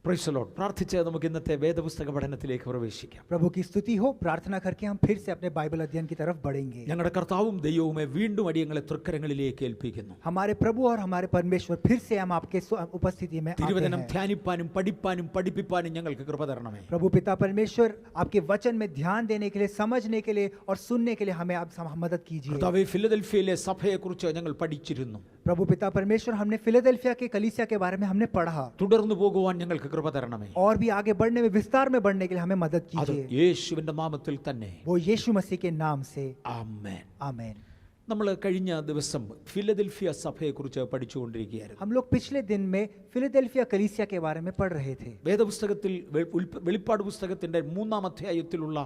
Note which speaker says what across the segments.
Speaker 1: Praise the Lord. പ്രാർത്ഥിച്ച് നമുക്ക് ഇന്നത്തെ വേദപുസ്തക പഠനത്തിലേക്ക് പ്രവേശിക്കാം.
Speaker 2: प्रभु की स्तुति हो. प्रार्थना करके हम फिर से अपने बाइबल अध्ययन की तरफ बढ़ेंगे.
Speaker 1: ഞങ്ങളുടെ കർത്താവും ദൈവവുമേ വീണ്ടും അടിയങ്ങളെ തൃക്കരങ്ങളിലേക്ക് ഏൽപ്പിക്കുന്നു.
Speaker 2: हमारे प्रभु और हमारे परमेश्वर फिर से हम आपके उपस्थिति में आते
Speaker 1: തിരുവചനം
Speaker 2: हैं.
Speaker 1: ധ്യാനിപ്പാനും പഠിപ്പാനും പഠിപ്പിപ്പാനും ഞങ്ങൾക്ക് കൃപ തരണമേ.
Speaker 2: प्रभु पिता परमेश्वर आपके वचन में ध्यान देने के लिए, समझने के लिए और सुनने के लिए हमें आप मदद कीजिए.
Speaker 1: കർത്താവേ, ഫിലദൽഫിയയിലെ സഭയെക്കുറിച്ച് ഞങ്ങൾ പഠിച്ചിരുന്നു.
Speaker 2: प्रभु पिता परमेश्वर हमने फिलाडेल्फिया के कलीसिया के बारे में हमने पढ़ा.
Speaker 1: തുടർന്നു പോകുവാൻ ഞങ്ങൾക്ക് കൃപ തരണമേ.
Speaker 2: और भी आगे बढ़ने में, विस्तार में बढ़ने के लिए हमें मदद
Speaker 1: അത്
Speaker 2: कीजिए.
Speaker 1: യേശുവിന്റെ നാമത്തിൽ തന്നെ.
Speaker 2: वो यीशु मसीह के नाम से.
Speaker 1: ആമേൻ.
Speaker 2: आमीन.
Speaker 1: നമ്മൾ കഴിഞ്ഞ ദിവസം ഫിലദൽഫിയ സഭയെക്കുറിച്ച് പഠിച്ചുകൊണ്ടിരിക്കുകയായിരുന്നു.
Speaker 2: हम लोग पिछले दिन में फिलाडेल्फिया कलीसिया के बारे में पढ़ रहे थे.
Speaker 1: വേദപുസ്തകത്തിൽ വെളിപ്പാട് പുസ്തകത്തിന്റെ 3-ാം അധ്യായത്തിലുള്ള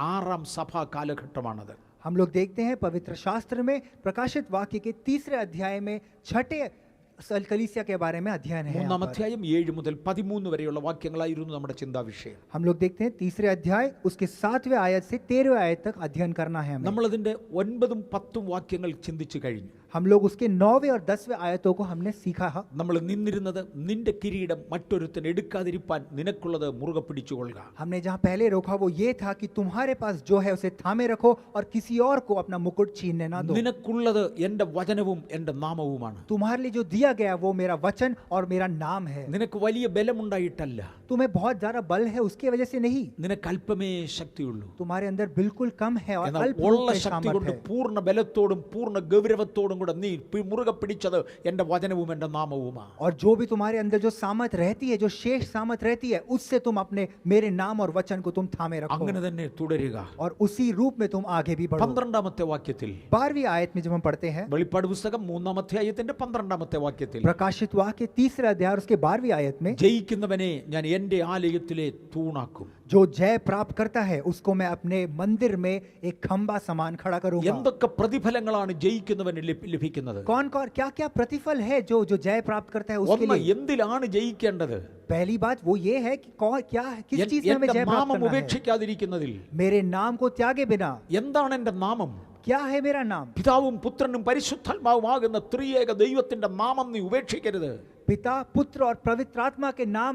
Speaker 1: 6-ാം സഭാ കാലഘട്ടമാണത്.
Speaker 2: हम लोग देखते हैं पवित्र शास्त्र में प्रकाशित वाक्य के 3 अध्याय में 6 कलीसिया के बारे में अध्ययन है.
Speaker 1: 3-ാം അധ്യായം 7 മുതൽ 13 വരെയുള്ള വാക്യങ്ങളായിരുന്നു നമ്മുടെ ചിന്താ വിഷയം.
Speaker 2: हम लोग देखते हैं 3 अध्याय उसके 7वें आयत से 13वें आयत तक अध्ययन करना है हमें.
Speaker 1: നമ്മൾ അതിന്റെ 9-ഉം 10-ഉം വാക്യങ്ങൾ ചിന്തിച്ചു കഴിഞ്ഞു.
Speaker 2: हम लोग उसके 9वें और 10वें आयतों को हमने सीखा है.
Speaker 1: നമ്മൾ നിന്നിരുന്നത് നിന്റെ കിരീടം മറ്റൊരുത്തൻ എടുക്കാതിരിപ്പാൻ നിനക്കുള്ളത് മുറുകെ പിടിച്ചുകൊള്ളുക.
Speaker 2: हमने जहाँ पहले रोका वो ये था कि तुम्हारे पास जो है उसे थामे रखो और किसी और को अपना मुकुट छीनने ना दो.
Speaker 1: നിനക്കുള്ളത് എൻ്റെ വചനവും എൻ്റെ നാമവുമാണ്.
Speaker 2: तुम्हारे लिए जो दिया गया वो मेरा वचन और मेरा नाम है.
Speaker 1: നിനക്ക് വലിയ ബലമുണ്ടായിട്ടല്ല,
Speaker 2: तुम्हें बहुत ज्यादा बल है उसकी वजह से नहीं.
Speaker 1: നിനക്ക് അല്പമേ ശക്തിയുള്ളൂ.
Speaker 2: तुम्हारे अंदर बिल्कुल कम है और
Speaker 1: എന്നാൽ
Speaker 2: अल्प रूप
Speaker 1: ഉള്ള
Speaker 2: में
Speaker 1: ശക്തി
Speaker 2: सामर्थ
Speaker 1: കൊണ്ട്
Speaker 2: है.
Speaker 1: പൂർണ്ണ ബലത്തോടും പൂർണ്ണ ഗൗരവത്തോടും കൂടെ നീ മുറുകെ പിടിച്ചത് എൻ്റെ വചനവും എൻ്റെ നാമവുമാണ്.
Speaker 2: और जो भी तुम्हारे अंदर जो सामर्थ रहती है, जो शेष सामर्थ रहती है, उससे तुम अपने मेरे नाम और वचन को तुम थामे रखो
Speaker 1: അങ്ങനെ തന്നെ തുടരുക.
Speaker 2: और उसी रूप में तुम आगे भी बढ़ो.
Speaker 1: 12-ാമത്തെ വാക്യത്തിൽ,
Speaker 2: 12वीं आयत में जब हम पढ़ते हैं
Speaker 1: വെളിപ്പാട് പുസ്തകം 3-ാം അധ്യായത്തിന്റെ 12-ാമത്തെ വാക്യത്തിൽ,
Speaker 2: प्रकाशित वाक्य 3 अध्याय और उसके 12वीं आयत में,
Speaker 1: ജയിക്കുന്നവനെ ഞാൻ എൻ്റെ ആലയത്തിലെ തൂണാക്കും.
Speaker 2: जो जय प्राप्त करता है उसको मैं अपने मंदिर में एक खंबा समान खड़ा करूंगा.
Speaker 1: എന്തൊക്കെ പ്രതിഫലങ്ങളാണ് ജയിക്കുന്നവന് ലഭിക്കുന്നത്?
Speaker 2: कौन कौन क्या क्या प्रतिफल है जो जो जय प्राप्त करता है उसके
Speaker 1: ഒന്ന്,
Speaker 2: लिए?
Speaker 1: എന്തിലാണ് ജയിക്കേണ്ടത്?
Speaker 2: पहली बात वो ये है कि कौन क्या किस चीज में हमें
Speaker 1: എന്റെ
Speaker 2: जय प्राप्त
Speaker 1: നാമം
Speaker 2: करना है.
Speaker 1: ഉപേക്ഷിക്കാതിരിക്കുന്നതിൽ.
Speaker 2: मेरे नाम को त्यागे बिना.
Speaker 1: എന്താണ് എൻ്റെ നാമം?
Speaker 2: क्या है मेरा नाम?
Speaker 1: പിതാവും പുത്രനും പരിശുദ്ധാത്മാവുമാകുന്ന ത്രിയേക ദൈവത്തിന്റെ നാമം നീ ഉപേക്ഷിക്കരുത്.
Speaker 2: पिता, पुत्र और पवित्र आत्मा के नाम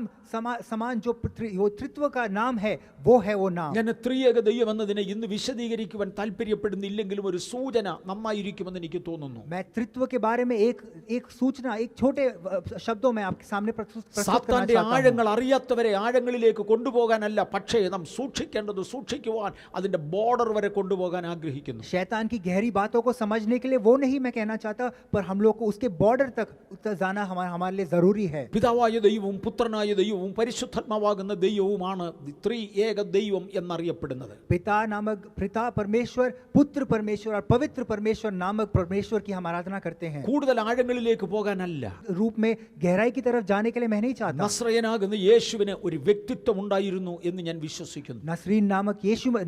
Speaker 2: समान जो त्रित्व का नाम है वो है वो नाम.
Speaker 1: ഞാൻ ത്രിയേക ദൈവം എന്നതിനെ ഇന്ന് വിശദീകരിക്കുവാൻ താല്പര്യപ്പെടുന്നില്ലെങ്കിലും ഒരു സൂചന നന്നായിരിക്കുമെന്ന് എനിക്ക് തോന്നുന്നു.
Speaker 2: मैं त्रित्व के बारे में एक सूचना, एक छोटे शब्दों में आपके सामने प्रस्तुत करना
Speaker 1: സാത്താന്റെ
Speaker 2: चाहता हूं.
Speaker 1: ആഴങ്ങൾ അറിയാത്തവരെ ആഴങ്ങളിലേക്ക് കൊണ്ടുപോകാനല്ല, പക്ഷേ നാം സൂക്ഷിക്കേണ്ടത് സൂക്ഷിക്കുവാൻ അതിന്റെ ബോർഡർ വരെ കൊണ്ടുപോകാൻ ആഗ്രഹിക്കുന്നു.
Speaker 2: शैतान की गहरी बातों को समझने के लिए वो नहीं मैं कहना चाहता, पर हम लोग को उसके बॉर्डर तक जाना हमारे लिए जरूरी है.
Speaker 1: പിതാവായ ദൈവവും പുത്രനായ ദൈവവും പരിശുദ്ധാത്മാവാകുന്ന ദൈവവുമാണ് ത്രിയേക ദൈവം എന്നറിയപ്പെടുന്നത്.
Speaker 2: पिता परमेश्वर, पुत्र परमेश्वर और पवित्र परमेश्वर नामक परमेश्वर की हम आराधना करते हैं.
Speaker 1: കൂടുതൽ ആഴങ്ങളിലേക്ക് പോകാനല്ല,
Speaker 2: रूप में गहराई की तरफ जाने के लिए मैं नहीं चाहता.
Speaker 1: നസ്രയനാകുന്ന യേശുവിന് ഒരു വ്യക്തിത്വം ഉണ്ടായിരുന്നു എന്ന് ഞാൻ വിശ്വസിക്കുന്നു.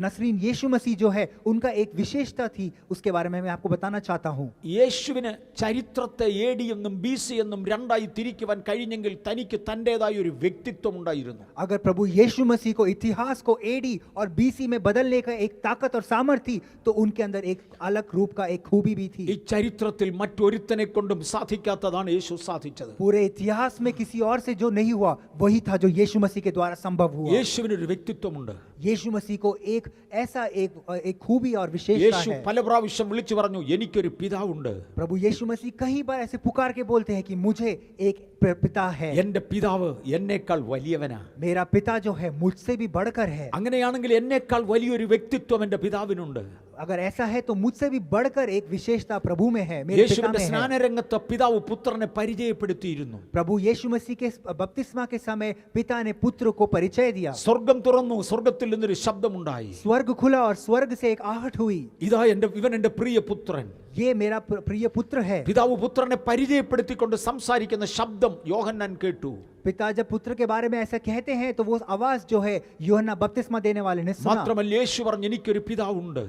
Speaker 2: नसरीन यीशु मसीह जो है उनका एक विशेषता थी, उसके बारे में मैं आपको बताना चाहता हूँ.
Speaker 1: യേശുവിന് ചരിത്രത്തെ AD എന്നും BC എന്നും രണ്ടായി തിരിക്കുവാൻ കഴിഞ്ഞെങ്കിൽ തനിക്ക് തന്റേതായ ഒരു വ്യക്തിത്വം ഉണ്ടായിരുന്നു.
Speaker 2: अगर प्रभु यीशु मसीह को इतिहास को AD और BC में बदलने का एक ताकत और सामर्थ्य थी, तो उनके अंदर एक अलग रूप का एक खूबी भी थी.
Speaker 1: ഈ ചരിത്രത്തിൽ മറ്റൊരുത്തനെ കൊണ്ടും സാധിക്കാത്തതാണ് യേശു സാധിച്ചത്.
Speaker 2: पूरे इतिहास में किसी और से जो नहीं हुआ वही था जो यीशु मसीह के द्वारा संभव हुआ.
Speaker 1: യേശുവിന് ഒരു വ്യക്തിത്വമുണ്ട്.
Speaker 2: यीशु मसीह को एक ऐसा एक खूबी और विशेषता
Speaker 1: യേശു
Speaker 2: है.
Speaker 1: പല പ്രാവശ്യം വിളിച്ചു പറഞ്ഞു, എനിക്കൊരു പിതാവുണ്ട്.
Speaker 2: प्रभु यीशु मसीह कई बार ऐसे पुकार के बोलते हैं कि मुझे एक पिता है.
Speaker 1: എന്റെ പിതാവ് എന്നേക്കാൾ വലിയവനാ.
Speaker 2: मेरा पिता जो है मुझसे भी बढ़कर है.
Speaker 1: അങ്ങനെയാണെങ്കിൽ എന്നേക്കാൾ വലിയൊരു വ്യക്തിത്വം എന്റെ പിതാവിനുണ്ട്.
Speaker 2: अगर ऐसा है तो मुझसे भी बढ़कर एक विशेषता प्रभु में है, मेरे पिता
Speaker 1: യേശുവിന്റെ
Speaker 2: में है.
Speaker 1: സ്നാനരംഗത്ത് പിതാവ് പുത്രനെ പരിചയപ്പെടുത്തിയിരുന്നു.
Speaker 2: प्रभु यीशु मसीह के बपतिस्मा के समय पिता ने पुत्र को परिचय दिया.
Speaker 1: സ്വർഗം തുറന്നു, സ്വർഗത്തിൽ നിന്നൊരു ശബ്ദമുണ്ടായി.
Speaker 2: स्वर्ग खुला और स्वर्ग से एक आहट हुई.
Speaker 1: ഇതാ ഇവൻ എന്റെ പ്രിയ പുത്രൻ.
Speaker 2: ये मेरा प्रिय पुत्र है.
Speaker 1: പിതാവ് പുത്രനെ പരിചയപ്പെടുത്തിക്കൊണ്ട് സംസാരിക്കുന്ന ശബ്ദം യോഹന്നാൻ കേട്ടു.
Speaker 2: पिता जब पुत्र के बारे में ऐसा कहते हैं तो वो आवाज जो है यूहन्ना बपतिस्मा देने वाले ने सुना.
Speaker 1: മാത്രമല്ല യേശു പറഞ്ഞു, എനിക്കൊരു പിതാവുണ്ട്.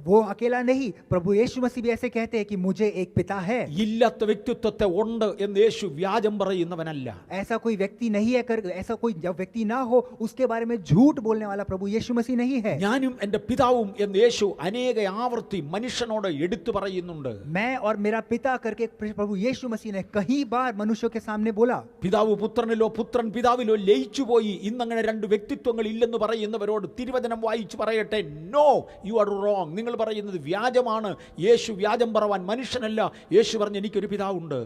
Speaker 2: वो अकेला नहीं, प्रभु यीशु मसीह भी ऐसे कहते हैं कि मुझे एक पिता है.
Speaker 1: ഇല്ലാത്ത വ്യക്തിത്വത്തെ ഉണ്ട് എന്ന് യേശു വ്യാജം പറയുന്നവനല്ല.
Speaker 2: ऐसा कोई व्यक्ति नहीं है, ऐसा कोई जब व्यक्ति ना हो उसके बारे में झूठ बोलने वाला प्रभु यीशु मसीह नहीं है.
Speaker 1: ഞാനും എന്റെ പിതാവും എന്ന് യേശു അനേക ആവർത്തി മനുഷ്യനോട് എടുത്തു പറയുന്നുണ്ട്.
Speaker 2: मैं और मेरा पिता करके प्रभु यीशु मसीह ने कई बार मनुष्यों के सामने बोला.
Speaker 1: പിതാവ് പുത്രനിൽ പറഞ്ഞല്ലോ പുത്രൻ പിതാവിലോ ലയിച്ചുപോയി, ഇന്നങ്ങനെ രണ്ട് വ്യക്തിത്വങ്ങൾ ഇല്ലെന്ന് പറയുന്നവരോട് തിരുവചനം വായിച്ചു പറയട്ടെ, നോ, യു ആർ റോങ്. നിങ്ങൾ പറയുന്നത് വ്യാജമാണ്. യേശു വ്യാജം പറവാൻ മനുഷ്യനല്ല. യേശു പറഞ്ഞു എനിക്കൊരു പിതാവുണ്ട്.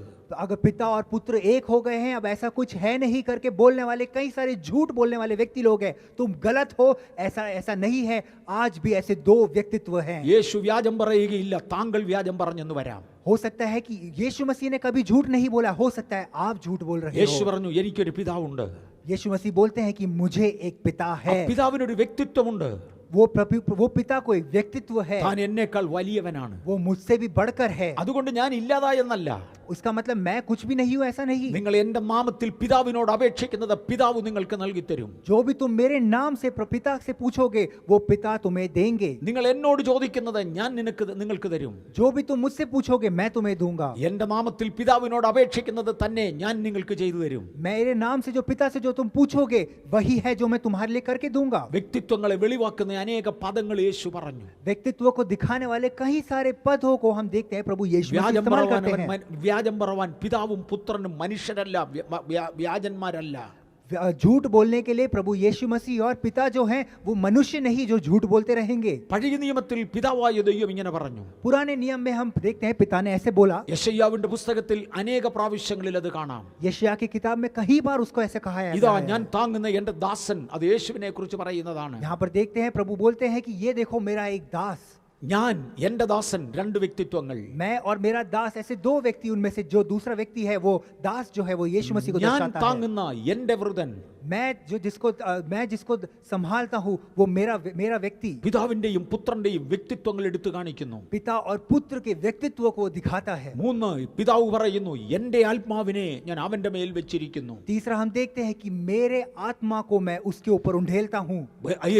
Speaker 2: अगर पिता और पुत्र एक हो गए हैं, अब ऐसा कुछ है नहीं करके बोलने वाले कई सारे झूठ बोलने वाले व्यक्ति लोग हैं, तुम गलत हो, ऐसा नहीं है. आज भी ऐसे दो व्यक्तित्व हैं.
Speaker 1: യേശു വ്യാജം പറയുകയില്ല, താങ്കൾ വ്യാജം പറഞ്ഞെന്ന് വരാം.
Speaker 2: हो सकता है कि यीशु मसीह ने कभी झूठ नहीं बोला, हो सकता है आप झूठ बोल रहे
Speaker 1: യേശു
Speaker 2: हो.
Speaker 1: പറഞ്ഞു എനിക്കൊരു പിതാവുണ്ട്.
Speaker 2: यीशु मसीह बोलते हैं कि मुझे एक पिता
Speaker 1: ആ
Speaker 2: है.
Speaker 1: പിതാവിനൊരു വ്യക്തിത്വമുണ്ട്.
Speaker 2: वो पिता को एक व्यक्तित्व है.
Speaker 1: താൻ എന്നേക്കാൾ വലിയവനാണ്.
Speaker 2: वो मुझसे भी बढ़कर है.
Speaker 1: അതുകൊണ്ട് ഞാൻ ഇല്ലാതായെന്നല്ല.
Speaker 2: उसका मतलब मैं कुछ भी नहीं हूं, ऐसा नहीं.
Speaker 1: നിങ്ങൾ എന്റെ നാമത്തിൽ പിതാവിനോട് അപേക്ഷിക്കുന്നത് പിതാവ് നിങ്ങൾക്ക് നൽകി തരും.
Speaker 2: जो भी तुम मेरे नाम से पिता से पूछोगे वो पिता तुम्हें देंगे.
Speaker 1: നിങ്ങൾ എന്നോട് ചോദിക്കുന്നത് ഞാൻ നിങ്ങൾക്ക് തരും.
Speaker 2: जो भी तुम मुझसे पूछोगे मैं तुम्हें दूंगा.
Speaker 1: എന്റെ നാമത്തിൽ പിതാവിനോട് അപേക്ഷിക്കുന്നത് തന്നെ ഞാൻ നിങ്ങൾക്ക് ചെയ്തു തരും.
Speaker 2: मेरे नाम से जो पिता से जो तुम पूछोगे वही है जो मैं तुम्हारे लिए करके दूंगा.
Speaker 1: വ്യക്തിത്വങ്ങളെ വെളിവാക്കുന്ന अनेक പദങ്ങൾ യേശു പറഞ്ഞു.
Speaker 2: व्यक्तित्व को दिखाने वाले कई सारे पदों को हम देखते हैं प्रभु यीशु मसीह इस्तेमाल करते हैं.
Speaker 1: വ്യാജം പറവാൻ പിതാവും പുത്രനും മനുഷ്യരല്ല, വ്യാജന്മാരല്ല.
Speaker 2: झूठ बोलने के लिए प्रभु यीशु मसीह और पिता जो हैं वो मनुष्य नहीं जो झूठ बोलते रहेंगे.
Speaker 1: പഴയ നിയമത്തിൽ പിതാവായ ദൈവം ഇങ്ങനെ പറഞ്ഞു.
Speaker 2: पुराने नियम में हम देखते हैं पिता ने ऐसे बोला.
Speaker 1: യെശയ്യാവിന്റെ പുസ്തകത്തിൽ अनेक പ്രാവശ്യങ്ങളിൽ അത് കാണാം.
Speaker 2: यशायाह की किताब में कई बार उसको ऐसे कहा है.
Speaker 1: ഇതാ ഞാൻ താങ്ങുന്ന എന്റെ ദാസൻ, അത് യേശുവിനെ കുറിച്ച് പറയുന്നതാണ്.
Speaker 2: यहाँ पर देखते हैं प्रभु बोलते हैं कि ये देखो मेरा एक दास.
Speaker 1: ഞാൻ എന്റെ ദാസൻ, രണ്ട് വ്യക്തിത്വങ്ങൾ.
Speaker 2: मैं और मेरा दास, ऐसे दो व्यक्ति, उनमें से जो दूसरा व्यक्ति है वो दास जो है वो यीशु मसीह को
Speaker 1: ഞാൻ
Speaker 2: दर्शाता है.
Speaker 1: താങ്ങുന്ന എന്റെ വൃതൻ,
Speaker 2: मैं जिसको संभालता हूँ वो मेरा व्यक्ति.
Speaker 1: പിതാവിന്റെയും പുത്രന്റെയും വ്യക്തിത്വങ്ങൾ എടുത്തു കാണിക്കുന്നു.
Speaker 2: पिता और पुत्र के व्यक्तित्व को दिखाता है.
Speaker 1: മൂന്ന്, പിതാവ് പറയുന്നു എന്റെ ആത്മാവിനെ ഞാൻ അവന്റെ മേൽ വെച്ചിരിക്കുന്നു.
Speaker 2: तीसरा हम देखते हैं कि मेरे आत्मा को मैं उसके ऊपर उंडेलता हूँ.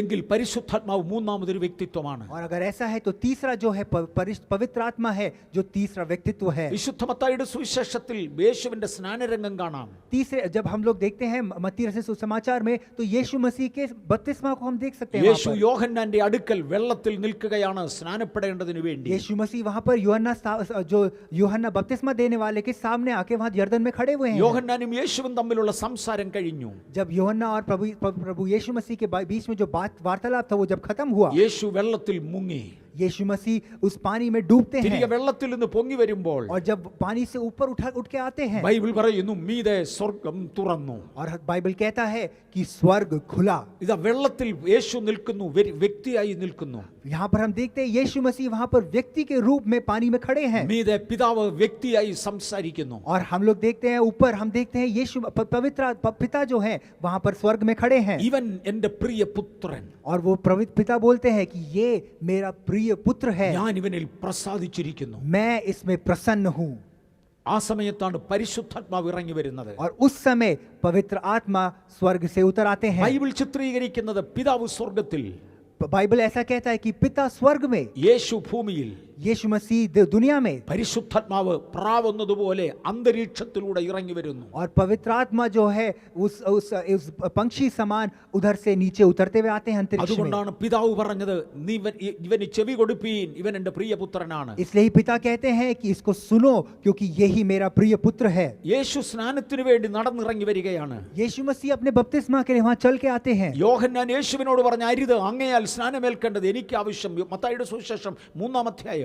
Speaker 1: എങ്കിൽ പരിശുദ്ധാത്മാവ് മൂന്നാമതൊരു വ്യക്തിത്വമാണ്.
Speaker 2: और अगर ऐसा है तो तीसरा जो है पवित्र आत्मा है जो तीसरा व्यक्तित्व है.
Speaker 1: വിശുദ്ധ മത്തായിയുടെ സുവിശേഷത്തിൽ യേശുവിന്റെ സ്നാനരംഗം കാണാം.
Speaker 2: तीसरे जब हम लोग देखते हैं मत्ती रचित सुसमाचार में तो यीशु मसीह के बपतिस्मा को हम देख सकते हैं.
Speaker 1: യേശു യോഹന്നാന്റെ അടുക്കൽ വെള്ളത്തിൽ നിൽക്കുകയാണ് സ്നാനപ്പെടേണ്ടതിനു വേണ്ടി.
Speaker 2: यीशु मसीह वहां पर यूहन्ना बपतिस्मा देने वाले के सामने आके वहां यरदन में खड़े हुए हैं.
Speaker 1: യോഹന്നാനും യേശുവും തമ്മിലുള്ള സംസാരം കഴിഞ്ഞു.
Speaker 2: जब यूहन्ना और प्रभु यीशु मसीह के बीच में जो वार्तालाप था वो जब खत्म हुआ,
Speaker 1: യേശു വെള്ളത്തിൽ മുങ്ങി.
Speaker 2: यीशु मसीह उस पानी में डूबते हैं.
Speaker 1: തിരികെ വെള്ളത്തിൽ നിന്ന് പൊങ്ങി വരുമ്പോൾ
Speaker 2: और जब पानी से ऊपर उठ के आते हैं,
Speaker 1: ബൈബിൾ പറയുന്നു മീതെ സ്വർഗ്ഗം തുറന്നു.
Speaker 2: और बाइबल कहता है कि स्वर्ग खुला.
Speaker 1: ഇതാ വെള്ളത്തിൽ യേശു നിൽക്കുന്നു, വ്യക്തിയായി നിൽക്കുന്നു.
Speaker 2: यहाँ पर हम देखते हैं यीशु मसीह वहां पर व्यक्ति के रूप में पानी में खड़े हैं.
Speaker 1: മീതെ പിതാവ് വ്യക്തിയായി സംസാരിക്കുന്നു.
Speaker 2: और हम लोग देखते हैं ऊपर हम देखते हैं यीशु पवित्र पिता जो है वहां पर स्वर्ग में खड़े हैं.
Speaker 1: ഇവൻ എന്റെ പ്രിയ പുത്രൻ,
Speaker 2: और वो पिता बोलते हैं कि ये मेरा प्रिय पुत्र है,
Speaker 1: ഞാൻ ഇവനിൽ പ്രസാദിച്ചിരിക്കുന്നു.
Speaker 2: मैं इसमें प्रसन्न हूँ.
Speaker 1: ആ സമയത്താണ് പരിശുദ്ധാത്മാവ് ഇറങ്ങി വരുന്നത്.
Speaker 2: और उस समय पवित्र आत्मा स्वर्ग से उतर आते हैं.
Speaker 1: ബൈബിൾ ചിത്രീകരിക്കുന്നത് പിതാവ് സ്വർഗ്ഗത്തിൽ,
Speaker 2: बाइबल ऐसा कहता है कि पिता स्वर्ग में,
Speaker 1: യേശു ഭൂമിയിൽ,
Speaker 2: यीशु मसीह दुनिया में.
Speaker 1: പരിശുദ്ധാത്മാവ് പ്രാവുന്നതുപോലെ അന്തരീക്ഷത്തിലൂടെ ഇറങ്ങി വരുന്നു.
Speaker 2: और पवित्र आत्मा जो है उस पंक्षी समान उधर से नीचे उतरते हुए आते हैं अंतरिक्ष में.
Speaker 1: അതുകൊണ്ടാണ് പിതാവ് പറഞ്ഞത് ഇവന് ചെവി കൊടുപ്പീൻ, ഇവൻ എന്റെ പ്രിയപുത്രനാണ്.
Speaker 2: इसलिए ही पिता कहते हैं कि इसको सुनो क्योंकि यही मेरा प्रिय पुत्र है.
Speaker 1: യേശു സ്നാനത്തിനു വേണ്ടി നടന്നിറങ്ങി വരികയാണ്.
Speaker 2: यीशु मसीह अपने बपतिस्मा के लिए वहां चल के आते हैं.
Speaker 1: യോഹന്നാൻ യേശുവിനോട് പറഞ്ഞ അരുത്, അങ്ങയാൽ സ്നാനമേൽക്കേണ്ടത് എനിക്ക് ആവശ്യം. മത്തായിയുടെ സുവിശേഷം 3-ാം അധ്യായം.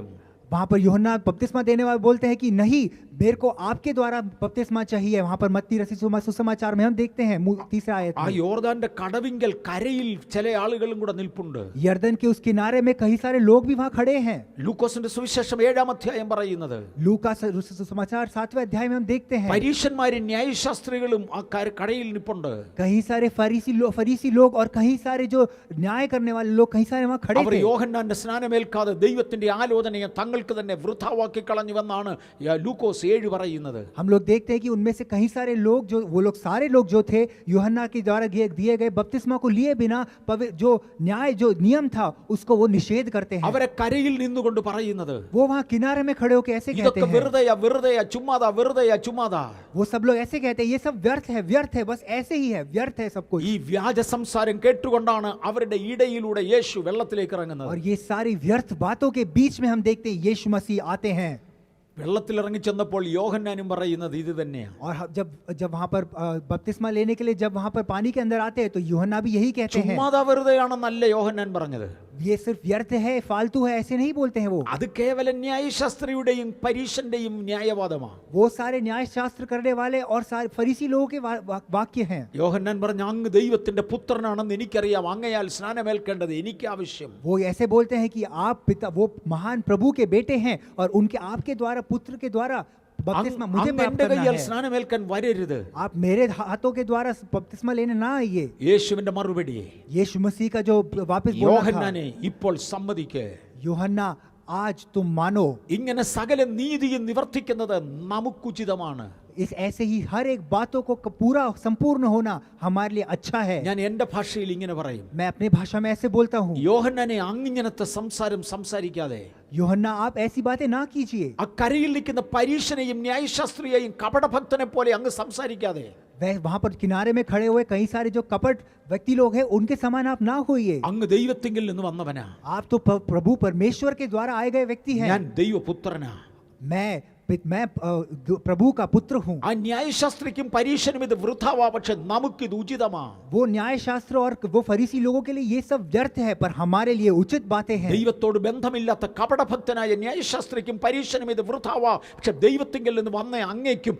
Speaker 2: वहां पर यूहन्ना बपतिस्मा देने वाले बोलते हैं कि नहीं, मेरे को आपके द्वारा बपतिस्मा चाहिए. वहां पर मत्ती रचित सुसमाचार में हम देखते हैं तीसरा आयत
Speaker 1: ആ
Speaker 2: में,
Speaker 1: യോർദാന്റെ കടവിങ്കൽ കരയിൽ ചില ആളുകളും കൂടെ നിൽപ്പുണ്ട്.
Speaker 2: यरदन के उस किनारे में कई सारे लोग भी वहां खड़े हैं.
Speaker 1: ലൂക്കോസിന്റെ സുവിശേഷം 7-ാം അധ്യായം പറയുന്നത്
Speaker 2: लूका सुसमाचार 7वें अध्याय में हम देखते हैं
Speaker 1: പരീശന്മാരും ന്യായശാസ്ത്രികളും ആ കരയിൽ നിൽപ്പുണ്ട്.
Speaker 2: कई सारे फरीसी लोग और कई सारे जो न्याय करने वाले लोग कई सारे वहां खड़े
Speaker 1: അവർ
Speaker 2: थे.
Speaker 1: യോഹന്നാന്റെ സ്നാനമേൽക്കാതെ ദൈവത്തിന്റെ ആലോചനയെ തങ്ങൾക്ക് തന്നെ വൃഥാവാക്കി കളഞ്ഞുവെന്നാണ് ലൂക്കോസ് 7 പറയുന്നത്.
Speaker 2: हम लोग देखते हैं कि उनमें से कई सारे लोग सारे लोग जो थे यूहन्ना के द्वारा दिए गए बपतिस्मा को लिए बिना जो नियम था उसको वो निषेध करते हैं.
Speaker 1: അവരെ കരയിൽ നിന്നുകൊണ്ട് പറയുന്നത്
Speaker 2: वो वहां किनारे में खड़े होकर ऐसे कहते
Speaker 1: ഇതൊക്കെ
Speaker 2: हैं,
Speaker 1: വെറുതെയാ ചുമ്മാതാ.
Speaker 2: वो सब लोग ऐसे कहते हैं ये सब व्यर्थ है, बस ऐसे ही है, व्यर्थ है सब कुछ.
Speaker 1: ഈ വ്യാജ സംസാരം കേട്ടുകൊണ്ടാണ് അവരുടെ ഇടയിലൂടെ യേശു വെള്ളത്തിലേക്ക് ഇറങ്ങുന്നത്.
Speaker 2: और ये सारी व्यर्थ बातों के बीच में हम देखते हैं यीशु मसीह आते हैं.
Speaker 1: വെള്ളത്തിൽ ഇറങ്ങി ചെന്നപ്പോൾ യോഹന്നാനും പറയുന്നത് ഇത് തന്നെയാണ്.
Speaker 2: और जब जब वहां पर बपतिस्मा लेने के लिए जब वहां पर पानी के अंदर आते हैं तो यूहन्ना भी यही कहते हैं,
Speaker 1: ചുമ്മാതാ വെറുതെയാണെന്നല്ല യോഹന്നാൻ പറഞ്ഞത്.
Speaker 2: ये सिर्फ व्यर्थ है, फालतू है, ऐसे नहीं बोलते हैं वो.
Speaker 1: അത് കേവലം ന്യായശാസ്ത്രിയുടെയും പരീശന്റെയും ന്യായവാദമാണ്.
Speaker 2: वो सारे न्याय शास्त्र करने वाले और सारे फरीसी लोगों के वाक्य हैं.
Speaker 1: യോഹന്നാൻ പറഞ്ഞു, അങ്ങ് ദൈവത്തിന്റെ പുത്രനാണെന്ന് എനിക്കറിയാം, അങ്ങയാൽ സ്നാനമേൽക്കേണ്ടത് എനിക്ക് ആവശ്യം.
Speaker 2: वो ऐसे बोलते हैं कि आप पिता वो महान प्रभु के बेटे हैं और उनके आपके द्वारा पुत्र के द्वारा बपतिस्मा मुझे प्राप्त
Speaker 1: എന്റെ
Speaker 2: करना
Speaker 1: കയ്യാൽ
Speaker 2: है.
Speaker 1: സ്നാനമേൽക്കാൻ വരരുത്.
Speaker 2: आप मेरे हाथों के द्वारा बपतिस्मा लेने ना आइए.
Speaker 1: യേശുവിന്റെ മറുപടി,
Speaker 2: यीशु मसीह का जो वापस बोलना था,
Speaker 1: യോഹന്നാനെ ഇപ്പോൾ സമ്മതിക്ക്,
Speaker 2: यूहन्ना आज तुम मानो.
Speaker 1: ഇങ്ങനെ സകല നീതിയും നിവർത്തിക്കുന്നത് നമുക്കുചിതമാണ്.
Speaker 2: इस ऐसे ही हर एक बातों को पूरा संपूर्ण होना हमारे लिए अच्छा है.
Speaker 1: ഞാൻ എന്റെ ഭാഷയിൽ ഇങ്ങനെ പറയും,
Speaker 2: मैं अपनी भाषा में ऐसे बोलता हूँ,
Speaker 1: യോഹന്നാനെ അങ്ങിങ്ങനത്തെ സംസാരം സംസാരിക്കാതെ,
Speaker 2: यूहन्ना आप ऐसी बातें ना कीजिए.
Speaker 1: ആ കരയിൽ നിൽക്കുന്ന പരീശനെയും ന്യായശാസ്ത്രിയെയും കപടഭക്തനെ പോലെ അങ്ങ് സംസാരിക്കാതെ,
Speaker 2: वह वहां पर किनारे में खड़े हुए कई सारे जो कपट व्यक्ति लोग हैं उनके समान आप ना होइए.
Speaker 1: അങ്ങ് ദൈവത്തിങ്കിൽ നിന്ന് വന്നവനാ,
Speaker 2: आप तो प्रभु परमेश्वर के द्वारा आए गए व्यक्ति हैं.
Speaker 1: ഞാൻ ദൈവപുത്രനാ.
Speaker 2: मैं प्रभु का पुत्र हूँ.
Speaker 1: ആ ന്യായശാസ്ത്രിക്കും പരീശനും ഇത് വൃഥാവാ, പക്ഷെ നമുക്കിത് ഉചിതമാ.
Speaker 2: वो न्याय शास्त्र और वो फरीसी लोगों के लिए ये सब व्यर्थ है, पर हमारे लिए उचित बातें हैं.
Speaker 1: ദൈവത്തോട് ബന്ധമില്ലാത്ത കപടഭക്തനായ ന്യായശാസ്ത്രിക്കും പരീശനും ഇത് വൃഥാവാ, പക്ഷെ ദൈവത്തിങ്കിൽ നിന്ന് വന്ന അങ്ങേക്കും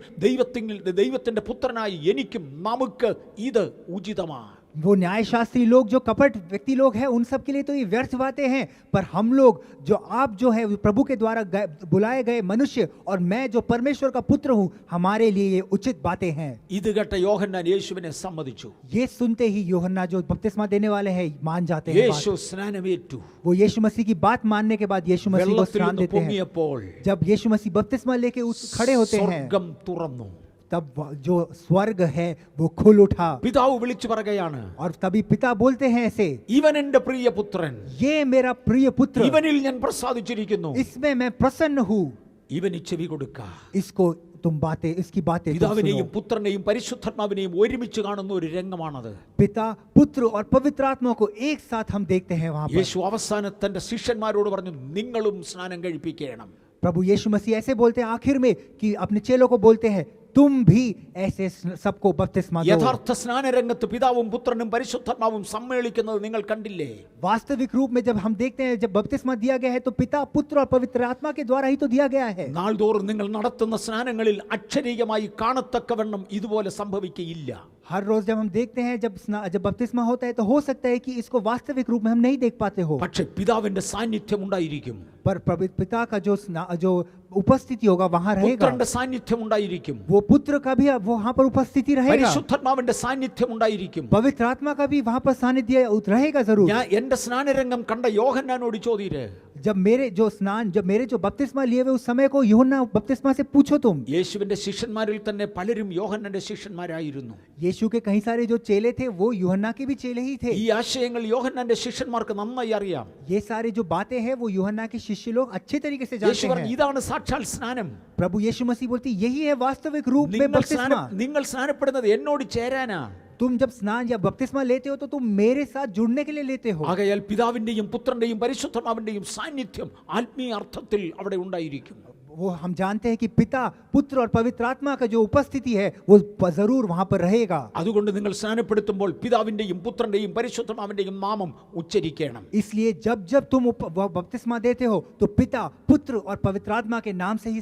Speaker 1: ദൈവത്തിന്റെ പുത്രനായി എനിക്കും നമുക്ക് ഇത് ഉചിതമാ.
Speaker 2: वो न्याय शास्त्री लोग जो कपट व्यक्ति लोग हैं उन सब के लिए तो ये व्यर्थ बातें हैं, पर हम लोग जो आप जो है प्रभु के द्वारा बुलाए गए मनुष्य और मैं जो परमेश्वर का पुत्र हूँ, हमारे लिए ये उचित बातें हैं.
Speaker 1: ഇത് കേട്ട യോഹന്നാൻ യേശുവിനെ സമ്മതിച്ചു.
Speaker 2: ये सुनते ही यूहन्ना जो बपतिस्मा देने वाले हैं मान जाते हैं.
Speaker 1: യേശു സ്നാനമേറ്റു.
Speaker 2: वो यीशु मसीह की बात मानने के बाद यीशु मसीह को
Speaker 1: വെള്ളത്തിൽ
Speaker 2: स्नान
Speaker 1: നിന്ന്
Speaker 2: देते हैं.
Speaker 1: പൊങ്ങിയപ്പോൾ
Speaker 2: जब यीशु मसीह बपतिस्मा लेके खड़े होते हैं
Speaker 1: സ്വർഗ്ഗം തുറന്നു.
Speaker 2: तब जो स्वर्ग है वो खुल उठा
Speaker 1: പിതാവ് വിളിച്ചു പറയുകയാണ്,
Speaker 2: और तभी पिता बोलते हैं ऐसे,
Speaker 1: ഇവൻ എന്റെ പ്രിയപുത്രൻ,
Speaker 2: ये मेरा प्रिय पुत्र,
Speaker 1: ഇവനിൽ ഞാൻ പ്രസാദിച്ചിരിക്കുന്നു,
Speaker 2: इसमें मैं प्रसन्न हूँ.
Speaker 1: ഇവന് ചെവി കൊടുക്ക.
Speaker 2: इसको तुम बातें इसकी बातें तुम
Speaker 1: പിതാവിനെയും
Speaker 2: सुनो.
Speaker 1: പുത്രനെയും പരിശുദ്ധാത്മാവിനെയും ഒരുമിച്ച് കാണുന്ന ഒരു രംഗമാണത്.
Speaker 2: पिता पुत्र और पवित्र आत्मा को एक साथ हम देखते हैं वहां पर.
Speaker 1: യേശു അവസാനം തന്റെ ശിഷ്യന്മാരോട് പറഞ്ഞു, നിങ്ങളും സ്നാനം കഴിപ്പിക്കണം.
Speaker 2: प्रभु यीशु मसीह ऐसे बोलते हैं आखिर में कि अपने चेलों को बोलते हैं, तुम भी ऐसे सबको बपतिस्मा दो.
Speaker 1: യഥാർത്ഥ സ്നാനരംഗത്ത് പിതാവും പുത്രനും പരിശുദ്ധാത്മാവും സമ്മേളിക്കുന്നത് നിങ്ങൾ കണ്ടില്ലേ?
Speaker 2: वास्तविक रूप में जब हम देखते हैं जब बपतिस्मा दिया गया है तो पिता पुत्र और पवित्र आत्मा के द्वारा ही तो दिया गया है.
Speaker 1: നാൾതോറും നിങ്ങൾ നടത്തുന്ന സ്നാനങ്ങളിൽ അക്ഷരീയമായി കാണത്തക്കവണ്ണം ഇതുപോലെ സംഭവിക്കുകയില്ല.
Speaker 2: हर रोज जब हम देखते हैं जब बपतिस्मा होता है तो हो सकता है कि इसको वास्तविक रूप में हम नहीं देख पाते हो,
Speaker 1: പക്ഷെ പിതാവിന്റെ സാന്നിധ്യം ഉണ്ടായിരിക്കും.
Speaker 2: पर पिता का जो उपस्थिति होगा वहां रहेगा.
Speaker 1: പുത്രന്റെ സാന്നിധ്യം ഉണ്ടായിരിക്കും.
Speaker 2: वो पुत्र का भी वहां पर उपस्थिति रहेगा.
Speaker 1: പരിശുദ്ധാത്മാവിന്റെ സാന്നിധ്യം ഉണ്ടായിരിക്കും.
Speaker 2: पवित्र आत्मा का भी वहां पर सानिध्य रहेगा जरूर.
Speaker 1: ഞാൻ എന്റെ സ്നാനരംഗം കണ്ട യോഹന്നാനോട് ചോദിരെ,
Speaker 2: जब मेरे जो बपतिस्मा लिए हुए उस समय को यूहन्ना बपतिस्मा से पूछो तुम.
Speaker 1: യേശുവിന്റെ ശിഷ്യന്മാരിൽ തന്നെ പലരും യോഹന്നാന്റെ ശിഷ്യന്മാരായിരുന്നു.
Speaker 2: यीशु के कई सारे जो चेले थे वो यूहन्ना के भी चेले ही थे.
Speaker 1: ഈ ആശയങ്ങൾ യോഹന്നാന്റെ ശിഷ്യന്മാർക്ക് നന്നായി അറിയാം.
Speaker 2: ये सारे जो बातें हैं वो यूहन्ना के शिष्य लोग अच्छे तरीके से
Speaker 1: യേശു
Speaker 2: जानते
Speaker 1: പറഞ്ഞു,
Speaker 2: हैं.
Speaker 1: ഇതാണ് സാക്ഷാൽ സ്നാനം.
Speaker 2: प्रभु यीशु मसीह बोलते यही है वास्तविक रूप में बपतिस्मा.
Speaker 1: നിങ്ങൾ സ്നാനപ്പെടുന്നത് എന്നോട് ചേരാനാ.
Speaker 2: तुम जब स्नान या बपतिस्मा लेते हो तो तुम मेरे साथ जुड़ने के लिए लेते हो.
Speaker 1: ആകയാൽ പിതാവിന്റെയും പുത്രന്റെയും പരിശുദ്ധാത്മാവിന്റെയും സാന്നിധ്യം ആത്മീയ അർത്ഥത്തിൽ അവിടെ ഉണ്ടായിരിക്കും.
Speaker 2: वो हम जानते हैं कि पिता पुत्र और पवित्र आत्मा का जो उपस्थिति है वो जरूर वहां पर रहेगा.
Speaker 1: അതുകൊണ്ട് നിങ്ങൾ സ്നാനപ്പെടുത്തുമ്പോൾ പിതാവിന്റെയും പുത്രന്റെയും പരിശുദ്ധാത്മാവിന്റെയും നാമം ഉച്ചരിക്കണം.
Speaker 2: इसलिए जब जब तुम बपतिस्मा देते हो तो पिता पुत्र और पवित्र आत्मा के नाम से ही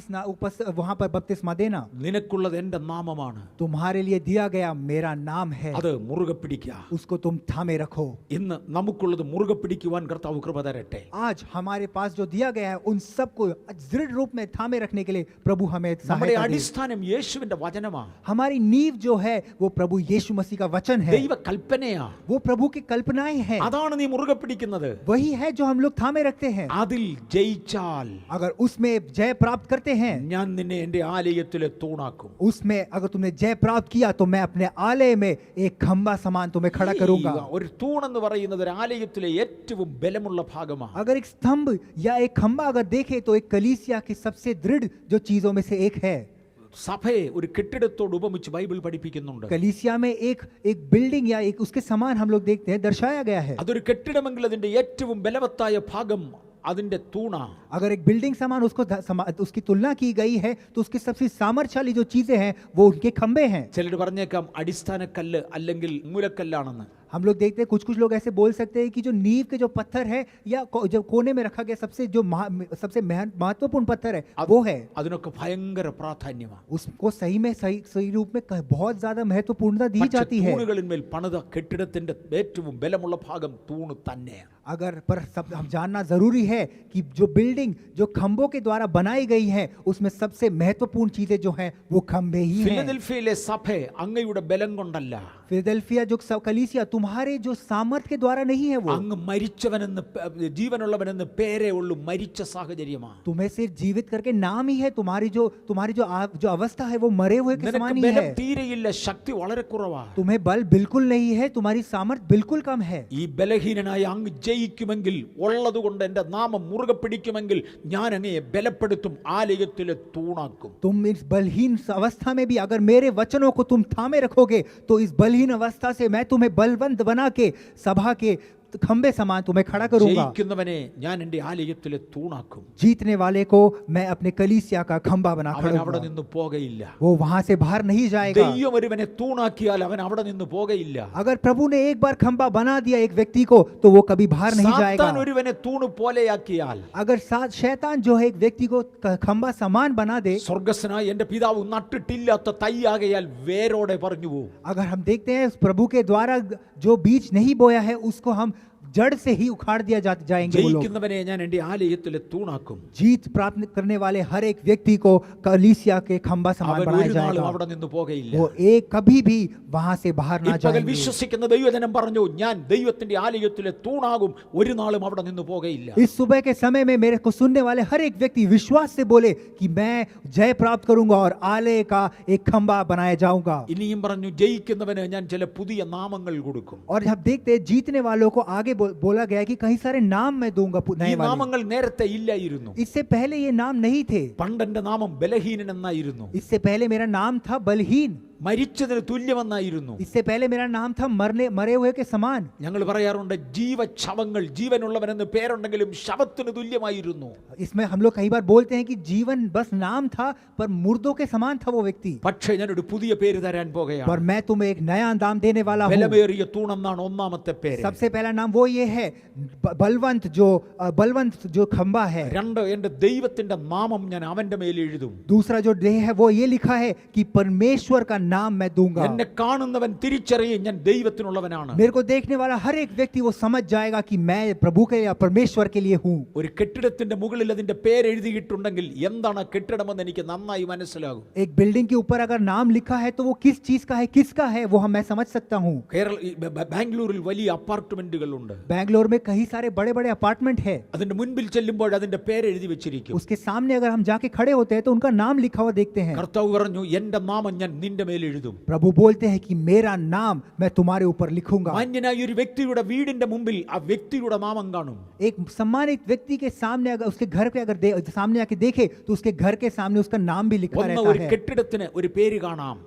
Speaker 2: वहां पर बपतिस्मा देना.
Speaker 1: നിനക്കുള്ളത് എന്റെ നാമമാണ്,
Speaker 2: तुम्हारे लिए दिया गया मेरा नाम है,
Speaker 1: അത് മുറുകെ പിടിക്കുക.
Speaker 2: उसको तुम थामे रखो.
Speaker 1: ഇന്ന് നമുക്കുള്ളത് മുറുകെ പിടിക്കുവാൻ കർത്താവ് കൃപ തരട്ടെ.
Speaker 2: आज हमारे पास जो दिया गया है उन सबको दृढ़ रूप में थामे रखने के लिए प्रभु हमें
Speaker 1: നമ്മുടെ
Speaker 2: सहायता दे.
Speaker 1: അടിസ്ഥാനം യേശുവിന്റെ വചനമാണ്.
Speaker 2: हमारी नींव जो है वो प्रभु यीशु मसीह का वचन है,
Speaker 1: ദൈവ കൽപ്പനയാ.
Speaker 2: वो प्रभु की कल्पनाएं हैं.
Speaker 1: അതാണ് നീ മുറുകെ പിടിക്കുന്നത്.
Speaker 2: वही है जो हम लोग थामे रखते हैं.
Speaker 1: അതിൽ ജയിച്ചാൽ
Speaker 2: अगर उसमें जय प्राप्त करते हैं,
Speaker 1: ഞാൻ നിന്നെ എന്റെ ആലയത്തിലെ തൂണാക്കും.
Speaker 2: उसमें अगर तुमने जय प्राप्त किया तो मैं अपने आलय में एक खंबा समान तुम्हें खड़ा करूंगा.
Speaker 1: ഒരു തൂൺ എന്ന് പറയുന്നത് ഒരു ആലയത്തിലെ ഏറ്റവും ബലമുള്ള ഭാഗമാണ്.
Speaker 2: अगर एक स्तंभ या एक खंबा अगर देखे तो एक कलीसिया की सबसे दृढ़ जो चीजों में से एक है.
Speaker 1: സഭയെ ഒരു കെട്ടിടത്തോട് ഉപമിച്ച് ബൈബിൾ പഠിപ്പിക്കുന്നുണ്ട്.
Speaker 2: कलीसिया में एक बिल्डिंग या एक उसके समान हम लोग देखते हैं दर्शाया गया है.
Speaker 1: അതൊരു കെട്ടിടമെങ്കിൽ അതിന്റെ ഏറ്റവും ബലവത്തായ ഭാഗം അതിന്റെ തൂണാ.
Speaker 2: अगर एक बिल्डिंग समान उसकी तुलना की गई है तो उसकी सबसे सामर्थ्यशाली जो चीजें हैं वो उनके खंबे हैं.
Speaker 1: ചിലർ പറഞ്ഞേക്കാം അടിസ്ഥാന കല്ല് അല്ലെങ്കിൽ മൂലക്കല്ലാണെന്ന്.
Speaker 2: हम लोग देखते हैं कुछ लोग ऐसे बोल सकते हैं कि जो नींव के जो पत्थर है या जो कोने में रखा गया सबसे महत्वपूर्ण पत्थर है वो है.
Speaker 1: അതിനൊക്കെ ഭയങ്കര പ്രാധാന്യമാണ്.
Speaker 2: उसको सही रूप में बहुत ज्यादा महत्वपूर्णता दी जाती है.
Speaker 1: തൂണുകളിന്മേൽ പണിത കെട്ടിടത്തിന്റെ ഏറ്റവും ബലമുള്ള ഭാഗം തൂണ് തന്നെയാണ്.
Speaker 2: पर हम जानना जरूरी है कि जो बिल्डिंग जो खंभों के द्वारा बनाई गई है उसमें सबसे महत्वपूर्ण चीजें जो हैं वो खंभे ही हैं.
Speaker 1: ഫിലദൽഫിയയിലെ സഭ അങ്ങയുടെ ബലം കൊണ്ടല്ല.
Speaker 2: फिलदेल्फिया जो कलीसिया तुम्हारे जो सामर्थ के द्वारा नहीं है वो.
Speaker 1: അങ്ങ് മരിച്ചവനെന്ന് ജീവനുള്ളവനെന്ന് പേരേ ഉള്ളൂ. മരിച്ച സാഹചര്യമാണ്.
Speaker 2: तुम्हें सिर्फ जीवित करके नाम ही है. तुम्हारी जो अवस्था है वो मरे हुए के समान ही है.
Speaker 1: തീരെയില്ല. ശക്തി വളരെ കുറവാണ്.
Speaker 2: तुम्हें बल बिल्कुल नहीं है. तुम्हारी सामर्थ बिल्कुल कम है.
Speaker 1: ഈ ബലഹീനനായ അങ്ങ് ജയിക്കുമെങ്കിൽ ഉള്ളതുകൊണ്ട് എന്റെ നാമം മുറുകെ പിടിക്കുമെങ്കിൽ ഞാൻ അങ്ങയെ ബലപ്പെടുത്തും. ആലയത്തിലെ തൂണാക്കും.
Speaker 2: तुम इस बलहीन अवस्था में भी अगर मेरे वचनों को तुम थामे रखोगे तो इस बलहीन अवस्था से मैं तुम्हें बलवंत बना के सभा के खंबे समान तुम्हें खड़ा करूंगा.
Speaker 1: ജയിക്കുന്നവനെ ഞാൻ എൻ്റെ ആലയത്തിലെ തൂണാക്കും.
Speaker 2: जीतने वाले को मैं अपने कलीसिया का खंबा बना
Speaker 1: അവൻ അവിടെ
Speaker 2: खड़ा
Speaker 1: നിന്ന് പോകയില്ല.
Speaker 2: वो वहां से बाहर नहीं जाएगा.
Speaker 1: ദൈവം ഒരുവനെ തൂണാക്കിയാൽ അവൻ അവിടെ നിന്ന് പോകയില്ല.
Speaker 2: अगर प्रभु ने एक बार खंबा बना दिया एक व्यक्ति को तो वो कभी बाहर नहीं जाएगा.
Speaker 1: സാത്താൻ ഒരുവനെ തൂണ് പോലെയാക്കിയാൽ,
Speaker 2: अगर शैतान जो है एक व्यक्ति को खंबा समान बना दे,
Speaker 1: സ്വർഗ്ഗസ്വനായ എൻ്റെ പിതാവ് നട്ടിട്ടില്ലാത്ത തൈയാകയാൽ വേരോടെ പറഞ്ഞു പോകും.
Speaker 2: अगर हम देखते हैं प्रभु के द्वारा जो बीज नहीं बोया है उसको हम जड़ से ही उखाड़ दिया जाएंगे. वो लोग
Speaker 1: ജയിക്കുന്നവനെ ഞാൻ എൻ്റെ ആലയത്തിലെ തൂണാക്കും.
Speaker 2: जीत प्राप्त करने वाले हर एक व्यक्ति को कलीसिया के खंबा समान
Speaker 1: അവൻ
Speaker 2: बनाया
Speaker 1: ഒരു നാളും
Speaker 2: जाएगा.
Speaker 1: അവിടെ നിന്ന് പോകയില്ല.
Speaker 2: वो एक कभी भी वहां से बाहर ना
Speaker 1: ഈ പകൽ
Speaker 2: जाएंगे.
Speaker 1: വിശ്വസിക്കുന്ന ദൈവജനം പറഞ്ഞു, ഞാൻ ദൈവത്തിന്റെ ആലയത്തിലെ തൂണാകും, ഒരു നാളും അവിടെ നിന്ന് പോകയില്ല.
Speaker 2: इस सुबह के समय में मेरे को सुनने वाले हर एक व्यक्ति विश्वास से बोले कि मैं जय प्राप्त करूंगा और आलय का एक खंबा बनाया जाऊंगा.
Speaker 1: ഇനിയും പറഞ്ഞു, ജയിക്കുന്നവന് ഞാൻ ചില പുതിയ നാമങ്ങൾ കൊടുക്കും.
Speaker 2: और जब देखते हैं जीतने वालों को आगे बोला गया कि कई सारे नाम मैं दूंगा
Speaker 1: ഈ
Speaker 2: नए वाले.
Speaker 1: നാമങ്ങൾ നേരത്തെ ഇല്ലായിരുന്നു.
Speaker 2: इससे पहले ये नाम नहीं थे.
Speaker 1: പണ്ടെന്റെ നാമം ബലഹീനൻ എന്നായിരുന്നു.
Speaker 2: इससे पहले मेरा नाम था बलहीन.
Speaker 1: മരിച്ചതിന് തുല്യമെന്നായിരുന്നു.
Speaker 2: इससे पहले मेरा नाम था मरे हुए के समान.
Speaker 1: ഞങ്ങൾ പറയാറുണ്ട്, ജീവശവങ്ങൾ, ജീവനുള്ളവനെന്ന് പേരുണ്ടെങ്കിലും ശവത്തിന് തുല്യമായിരുന്നു.
Speaker 2: इसमें हम लोग कई बार बोलते हैं कि जीवन बस नाम था पर मुर्दों के समान था वो व्यक्ति.
Speaker 1: പക്ഷേ ഞാനൊരു പുതിയ പേര് തരാൻ പോകുകയാണ്.
Speaker 2: पर मैं तुम्हें एक नया नाम देने वाला हूँ.
Speaker 1: ബലമേറിയ തൂണെന്നാണ് ഒന്നാമത്തെ പേര്.
Speaker 2: सबसे पहला नाम वो ये है बलवंत जो खंबा है.
Speaker 1: രണ്ട്, എന്റെ ദൈവത്തിന്റെ നാമം ഞാൻ അവന്റെ മേൽ എഴുതും.
Speaker 2: दूसरा जो देह है वो ये लिखा है कि परमेश्वर का नाम मैं दूंगा.
Speaker 1: എന്നെ കാണുന്നവൻ തിരിച്ചറിയും ഞാൻ ദൈവത്തിനുള്ളവനാണ്.
Speaker 2: मेरे को देखने वाला हर एक व्यक्ति वो समझ जाएगा कि मैं प्रभु के या परमेश्वर के लिए हूँ.
Speaker 1: ഒരു കെട്ടിടത്തിന്റെ മുകളിൽ അതിന്റെ പേര് എഴുതിയിട്ടുണ്ടെങ്കിൽ എന്താണ് കെട്ടിടമെന്ന് എനിക്ക് നന്നായി മനസ്സിലാകും.
Speaker 2: एक बिल्डिंग के ऊपर अगर नाम लिखा है तो वो किस चीज का है, किसका है, वो मैं समझ सकता हूँ.
Speaker 1: ബാംഗ്ലൂരിൽ വലിയ അപ്പാർട്ട്മെന്റുകൾ ഉണ്ട്.
Speaker 2: बैंगलोर में कई सारे बड़े बड़े अपार्टमेंट है.
Speaker 1: അതിന്റെ മുൻപിൽ ചെല്ലുമ്പോൾ അതിന്റെ പേര് എഴുതി വെച്ചിരിക്കും.
Speaker 2: उसके सामने अगर हम जाके खड़े होते हैं तो उनका नाम लिखा हुआ देखते हैं.
Speaker 1: കർത്താവ് പറഞ്ഞു, എന്റെ നാമം ഞാൻ നിന്റെ മേൽ എഴുതും.
Speaker 2: प्रभु बोलते हैं कि मेरा नाम मैं तुम्हारे ऊपर लिखूंगा.
Speaker 1: മാന്യനായ ഒരു വ്യക്തിയുടെ വീടിന്റെ മുമ്പിൽ ആ വ്യക്തിയുടെ നാമം കാണും.
Speaker 2: एक सम्मानित व्यक्ति के सामने अगर उसके घर पे सामने आके देखे तो उसके घर के सामने उसका नाम भी लिखा
Speaker 1: ഒന്ന്
Speaker 2: रहता
Speaker 1: ഒരു
Speaker 2: है.
Speaker 1: കെട്ടിടത്തിന് ഒരു പേര് കാണാം.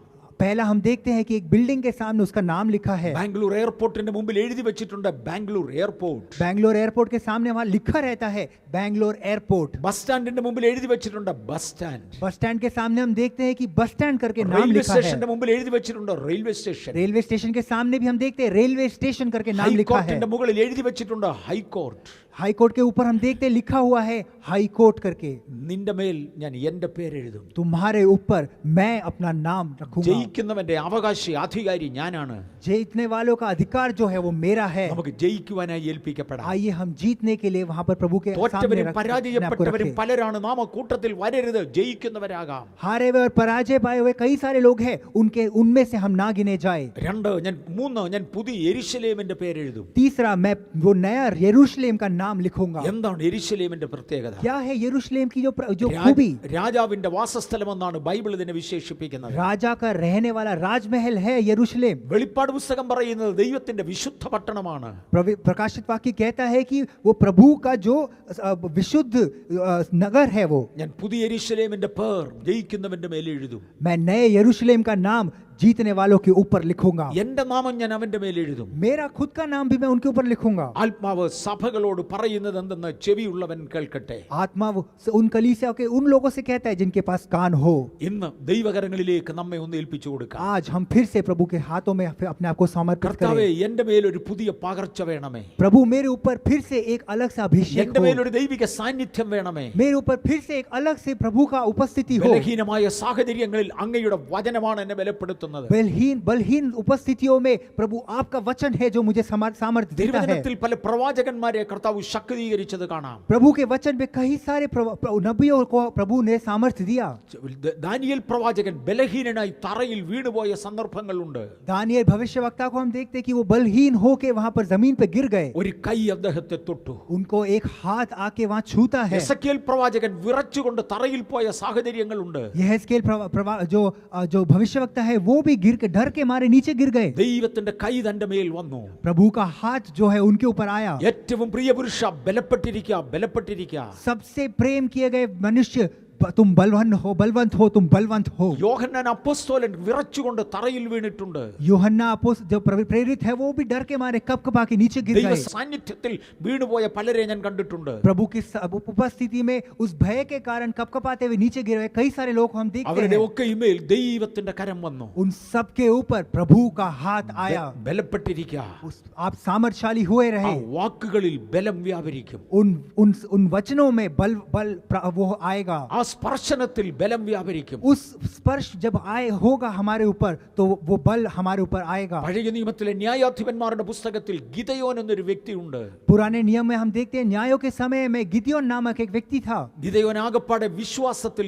Speaker 2: पहला हम देखते हैं कि एक बिल्डिंग के सामने उसका नाम लिखा है.
Speaker 1: ബാംഗ്ലൂർ എയർപോർട്ടിന്റെ മുമ്പിൽ എഴുതി വെച്ചിട്ടുണ്ട് ബാംഗ്ലൂർ എയർപോർട്ട്.
Speaker 2: बैंगलोर एयरपोर्ट के सामने वहां लिखा रहता है बैंगलोर एयरपोर्ट.
Speaker 1: ബസ് സ്റ്റാൻഡിന്റെ മുമ്പിൽ എഴുതി വെച്ചിട്ടുണ്ട് ബസ് സ്റ്റാൻഡ്.
Speaker 2: बस स्टैंड के सामने हम देखते हैं कि बस स्टैंड करके नाम
Speaker 1: റെയിൽവേ
Speaker 2: लिखा है.
Speaker 1: സ്റ്റേഷന്റെ മുമ്പിൽ എഴുതി വെച്ചിട്ടുണ്ട് റെയിൽവേ സ്റ്റേഷൻ.
Speaker 2: रेलवे स्टेशन के सामने भी हम देखते हैं रेलवे स्टेशन करके नाम लिखा है.
Speaker 1: ഹൈക്കോർട്ടിന്റെ മുകളിൽ എഴുതി വെച്ചിട്ടുണ്ട് ഹൈക്കോർട്ട്.
Speaker 2: हाई कोर्ट के ऊपर हम देखते हैं लिखा हुआ है हाई कोर्ट करके.
Speaker 1: നിന്റെ മേൽ ഞാൻ എന്റെ പേര് എഴുതും.
Speaker 2: तुम्हारे ऊपर मैं अपना नाम रखूंगा.
Speaker 1: ജയിക്കുന്നവന്റെ അവകാശി അധികാരി ഞാനാണ്.
Speaker 2: जीतने वालों का अधिकार जो है वो मेरा है.
Speaker 1: നമുക്ക് ജയിക്കുവാനായി ഏൽപ്പിക്കപ്പെടാം.
Speaker 2: आइए हम जीतने के लिए वहां पर प्रभु के सामने
Speaker 1: തോറ്റവരും
Speaker 2: अपने आप को
Speaker 1: പരാജയപ്പെട്ടവരും
Speaker 2: रखें.
Speaker 1: പലരാണ്. നാം ആ കൂട്ടത്തിൽ വരരുത്. ജയിക്കുന്നവരാകാം.
Speaker 2: हारे हुए और पराजय पाए हुए कई सारे लोग हैं, उनमें से हम ना गिने जाए.
Speaker 1: മൂന്ന്, ഞാൻ പുതിയ യെരുശലേമിന്റെ പേര് എഴുതും.
Speaker 2: तीसरा मैं वो नया यरूशलेम का नाम लिखूंगा.
Speaker 1: എന്താണ് യെരുശലേമിന്റെ പ്രത്യേകത?
Speaker 2: क्या है यरूशलेम की जो खूबी?
Speaker 1: രാജാവിന്റെ വാസസ്ഥലം എന്നാണ് ബൈബിൾ ഇതിനെ വിശേഷിപ്പിക്കുന്നത്.
Speaker 2: राजा का रहने वाला राजमहल है यरूशलेम.
Speaker 1: വെളിപ്പാട് പുസ്തകം പറയുന്നത് ദൈവത്തിന്റെ വിശുദ്ധ പട്ടണമാണ്.
Speaker 2: प्रकाशित वाक्य कहता है कि वो प्रभु का जो विशुद्ध नगर है वो.
Speaker 1: ഞാൻ പുതിയ യെരുശലേമിന്റെ പേർ ജയിക്കുന്നവന്റെ മേൽ എഴുതും.
Speaker 2: मैं नए यरूशलेम का नाम जीतने वालों के ऊपर लिखूंगा,
Speaker 1: എന്റെ നാമം ഞാൻ അവന്റെ മേൽ എഴുതും.
Speaker 2: मेरा खुद का नाम भी मैं उनके ऊपर लिखूंगा.
Speaker 1: ആത്മാവ് സഭകളോട് പറയുന്നത് എന്തെന്ന് ചെവിയുള്ളവൻ കേൾക്കട്ടെ.
Speaker 2: आत्मा उन कलीसिया के उन लोगों से कहता है जिनके पास कान हो.
Speaker 1: ഇന്ന് ദൈവകരങ്ങളിലേക്ക് നമ്മെ ഒന്ന് ഏൽപ്പിച്ചു കൊടുക്കാം.
Speaker 2: आज हम फिर से प्रभु के हाथों में अपने आप को समर्पित
Speaker 1: കർത്താവേ,
Speaker 2: करें.
Speaker 1: എന്റെ മേൽ ഒരു പുതിയ പകർച്ച വേണമേ.
Speaker 2: प्रभु मेरे ऊपर फिर से एक अलग सा अभिषेक
Speaker 1: എന്റെ
Speaker 2: हो.
Speaker 1: മേൽ ഒരു ദൈവിക സാന്നിധ്യം വേണമേ.
Speaker 2: मेरे ऊपर फिर से एक अलग से प्रभु का उपस्थिति हो.
Speaker 1: ബലഹീനമായ സാഹചര്യങ്ങളിൽ അങ്ങയുടെ വചനമാണ് എന്നെ ബലപ്പെടുത്തുന്നത്.
Speaker 2: बलहीन उपस्थितियों में प्रभु आपका वचन है जो मुझे सामर्थ्य देता है.
Speaker 1: തിരുവചനത്തിൽ പല പ്രവാചകന്മാരെ കർത്താവ് ശക്തീകരിച്ചത് കാണാം.
Speaker 2: प्रभु के वचन में कई सारे नबियों को प्रभु ने सामर्थ्य दिया.
Speaker 1: ദാനിയേൽ പ്രവാചകൻ ബലഹീനനായി തറയിൽ വീണുപോയ സന്ദർഭങ്ങളുണ്ട്.
Speaker 2: दानिയേल भविष्यवक्ता को हम देखते हैं कि वो बलहीन होके वहां पर जमीन पे गिर गए.
Speaker 1: ഒരു കൈ അദ്ദേഹത്തെ തൊട്ടു.
Speaker 2: उनको एक हाथ आके वहां छूता है.
Speaker 1: എസെക്കിയേൽ പ്രവാചകൻ വിറച്ചുകൊണ്ട് തറയിൽ പോയ സാഹചര്യങ്ങളുണ്ട്.
Speaker 2: यहेजकेल जो भविष्यवक्ता है वो भी गिर के डर के मारे नीचे गिर गए.
Speaker 1: ദൈവത്തിന്റെ കൈ തന്റെ മേൽ വന്നു.
Speaker 2: प्रभु का हाथ जो है उनके ऊपर आया.
Speaker 1: ഏറ്റവും പ്രിയപുരുഷ ബലപ്പെട്ടിരിക്കുക.
Speaker 2: सबसे प्रेम किए गए मनुष्य, तुम बलवंत हो, तुम बलवंत हो.
Speaker 1: യോഹന്നാൻ അപ്പോസ്തലൻ വിറച്ചുകൊണ്ട് തറയിൽ വീണിട്ടുണ്ട്.
Speaker 2: यूहन्ना जो प्रेरित है वो भी डर के मारे कपकपा के नीचे गिर
Speaker 1: ദൈവ
Speaker 2: गए.
Speaker 1: സാന്നിധ്യത്തിൽ വീണുപോയ പലരെ ഞാൻ കണ്ടിട്ടുണ്ട്.
Speaker 2: प्रभु की उपस्थिति में उस भय के कारण कपकपाते हुए नीचे गिर गए कई सारे लोग हम देखते
Speaker 1: അവരുടെ
Speaker 2: हैं.
Speaker 1: ഒക്കെ മേൽ ദൈവത്തിന്റെ കരം വന്നു.
Speaker 2: उन सब के ऊपर प्रभु का हाथ आया.
Speaker 1: ബലപ്പെട്ടിരിക്കുക.
Speaker 2: आप सामर्थ्यशाली हुए
Speaker 1: ആ
Speaker 2: रहे.
Speaker 1: വാക്കുകളിൽ ബലം വ്യാപരിക്കും.
Speaker 2: उन वचनों में बल वो आएगा.
Speaker 1: ആ സ്പർശനത്തിൽ ബലം വ്യാപരിക്കും.
Speaker 2: उस स्पर्श जब आए होगा हमारे ऊपर तो वो बल हमारे ऊपर आएगा.
Speaker 1: പഴയ നിയമത്തിലെ ന്യായാധിപന്മാരുടെ പുസ്തകത്തിൽ ഗിദയോൻ എന്നൊരു വ്യക്തിയുണ്ട്.
Speaker 2: पुराने नियम में हम देखते हैं न्यायों के समय में गिदयोन नामक एक व्यक्ति था.
Speaker 1: ഗിദയോൻ ആകപ്പാടെ വിശ്വാസത്തിൽ